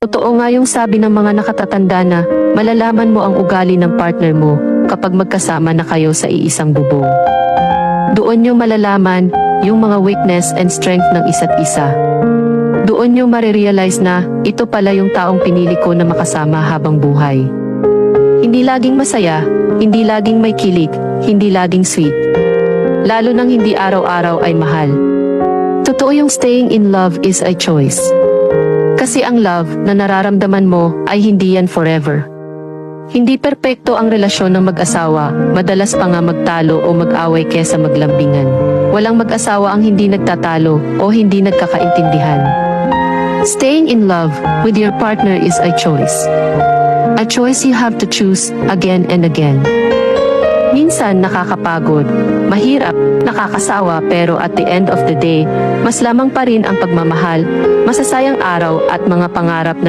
Totoo nga yung sabi ng mga nakatatanda na malalaman mo ang ugali ng partner mo kapag magkasama na kayo sa iisang bubong. Doon nyo malalaman yung mga weakness and strength ng isa't isa. Doon nyo marirealize na ito pala yung taong pinili ko na makasama habang buhay. Hindi laging masaya, hindi laging may kilig, hindi laging sweet. Lalo nang hindi araw-araw ay mahal. Totoo yung staying in love is a choice. Kasi ang love na nararamdaman mo ay hindi yan forever. Hindi perpekto ang relasyon ng mag-asawa, madalas pa nga magtalo o mag-away kesa maglambingan. Walang mag-asawa ang hindi nagtatalo o hindi nagkakaintindihan. Staying in love with your partner is a choice. A choice you have to choose again and again. Minsan nakakapagod, mahirap, nakakasawa pero at the end of the day, mas lamang pa rin ang pagmamahal, masasayang araw at mga pangarap na